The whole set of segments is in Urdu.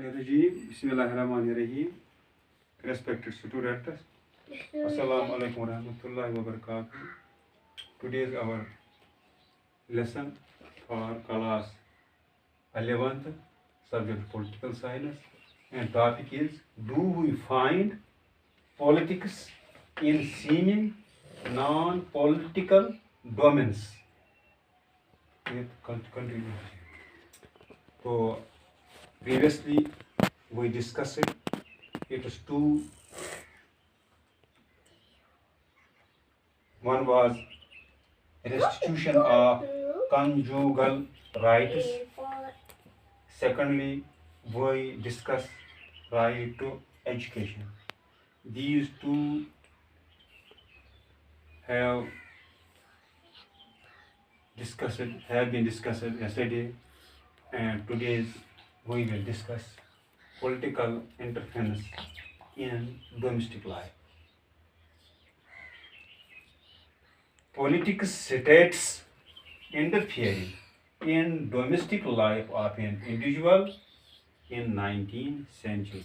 Bismillahirrahmanirrahim. Bismillahirrahmanirrahim. Respected students, Assalamu alaikum warahmatullahi wabarakatuh. Today is our lesson for class 11th, subject political science, and topic is, do we find politics in seeming non-political domains? Continue. So previously we discussed it is two. One was restitution of conjugal rights. Secondly, we discussed right to education. These two have been discussed yesterday, and today we will discuss political interference in domestic life. Politics states interfering in domestic life of an individual in 19th century.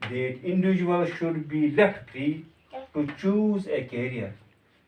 that individuals should be left free to choose a career.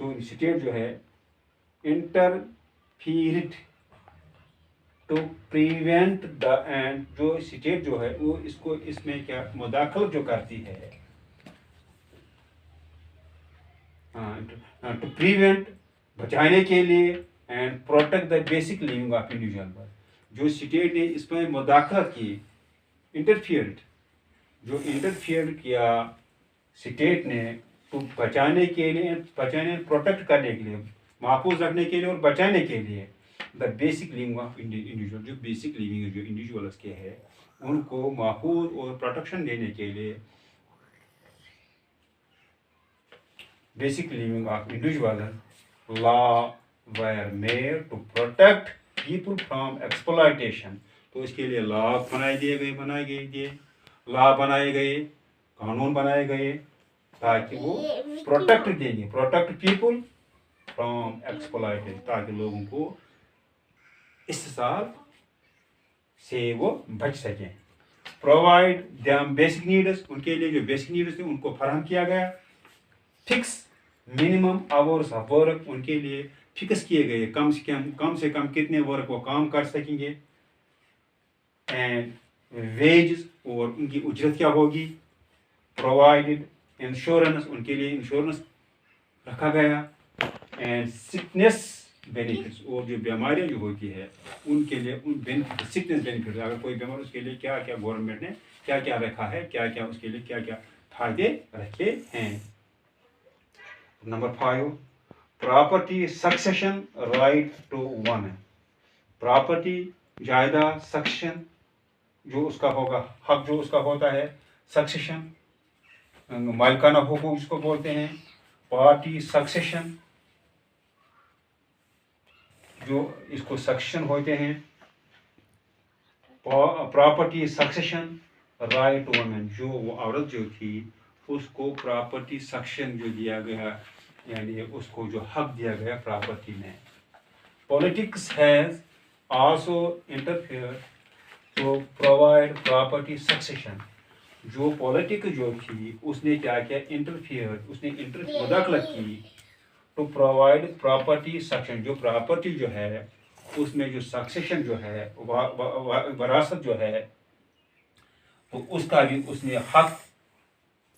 جو اسٹیٹ جو ہے interfered to prevent the and, جو اسٹیٹ جو ہے وہ اس میں کیا مداخلت جو کرتی ہے، ٹو پریونٹ بچانے کے لیے، and protect the basic living of individual, جو اسٹیٹ نے اس میں مداخلت کی، جو انٹرفیئر کیا اسٹیٹ نے تو بچانے کے لیے، پروٹیکٹ کرنے کے لیے، محفوظ رکھنے کے لیے اور بچانے کے لیے the basic living of individual, جو بیسک لیونگ جو انڈیویجولس کے ہے ان کو محفوظ اور پروٹیکشن دینے کے لیے basic living of individual law were made to protect people from exploitation, تو اس کے لیے لا بنائے گئے قانون بنائے گئے تاکہ وہ پروٹیکٹ دیں گے، پروٹیکٹ پیپل فرام ایکسپلائٹیشن، تاکہ لوگوں کو استحصال سے وہ بچ سکیں، پرووائڈ دیم بیسک نیڈس، ان کے لیے جو بیسک نیڈس تھے ان کو فراہم کیا گیا، fix minimum hours of work, ان کے لیے فکس کیے گئے کم سے کم کتنے ورک وہ کام کر سکیں گے، اینڈ ویجز، اور ان کی اجرت کیا ہوگی، پرووائڈڈ انشورنس، ان کے لیے انشورنس رکھا گیا، اینڈ سکنس بینیفٹس، اور جو بیماریاں جو ہوتی ہے ان کے لیے سکنس بینیفٹس، اگر کوئی بیمار اس کے لیے کیا کیا گورنمنٹ نے کیا کیا رکھا ہے، کیا کیا اس کے لیے کیا کیا فائدے رکھے ہیں۔ Number 5، property succession right to one, property جائیداد سکسیشن جو اس کا ہوگا، حق جو اس کا ہوتا ہے، سکسیشن مالکانہ حقوق جس کو بولتے ہیں، پارٹی سکسیشن جو اس کو سکسیشن ہوتے ہیں، پراپرٹی سکسیشن رائٹ وومن، جو وہ عورت جو تھی اس کو پراپرٹی سکسیشن جو دیا گیا، یعنی اس کو جو حق دیا گیا پراپرٹی میں۔ Politics has also interfere to provide property succession, جو پولیٹک جو تھی اس نے کیا کیا، اس نے مداخلت کی، ٹو پرووائڈ پراپرٹی سکسیشن، جو پراپرٹی جو ہے اس میں جو سکسیشن جو ہے، وراثت جو ہے، تو اس کا بھی اس نے حق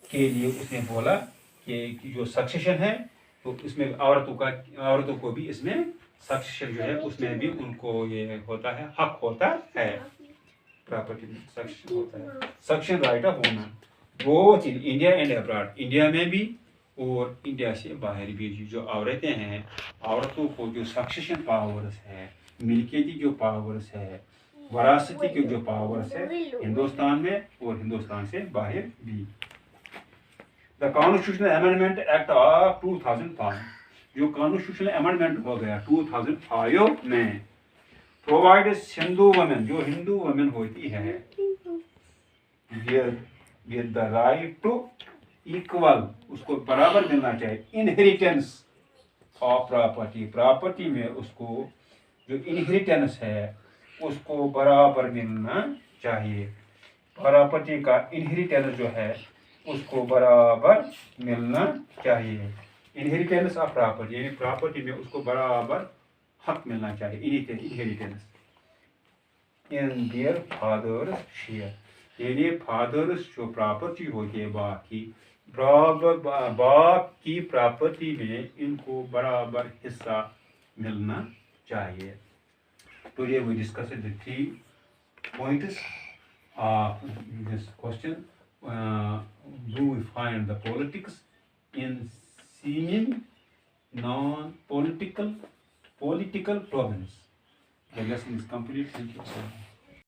کے لیے اس نے بولا کہ جو سکسیشن ہے تو اس میں عورتوں کو بھی اس میں سکسیشن جو ہے اس میں بھی ان کو یہ ہوتا ہے، حق ہوتا ہے، پراپرٹی میں سکسیشن ہوتا ہے، succession right of woman both in India and abroad, India میں بھی اور انڈیا سے باہر بھی، جو عورتیں ہیں عورتوں کو جو سکسیشن پاورز ہے، ملکیتی جو پاورز ہے، وراثتی کے جو پاورز ہے ہندوستان میں اور ہندوستان سے باہر بھی۔ دا کانسٹیٹیوشنل امینڈمنٹ ایکٹ آف 2005، جو کانسٹیٹیوشنل امینڈمنٹ ہو گیا 2005 میں، پرووائڈز ہندو وومن، جو ہندو وومن ہوتی ہے، with the right to equal، اس کو برابر ملنا چاہیے، انہیریٹنس آف پراپرٹی میں اس کو جو انہیریٹنس ہے اس کو برابر ملنا چاہیے، پراپرٹی کا انہیریٹنس جو ہے اس کو برابر ملنا چاہیے، انہیریٹنس آف پراپرٹی، یعنی پراپرٹی میں اس کو برابر حق ملنا چاہیے، inheritance in their fathers share, یعنی فادرز جو پراپرٹی ہوتی ہے باپ کی پراپرٹی میں ان کو برابر حصہ ملنا چاہیے۔ Today we discussed the 3 points of this question. Do we find the politics in seeming non-political problems? The lesson is complete. Thank you.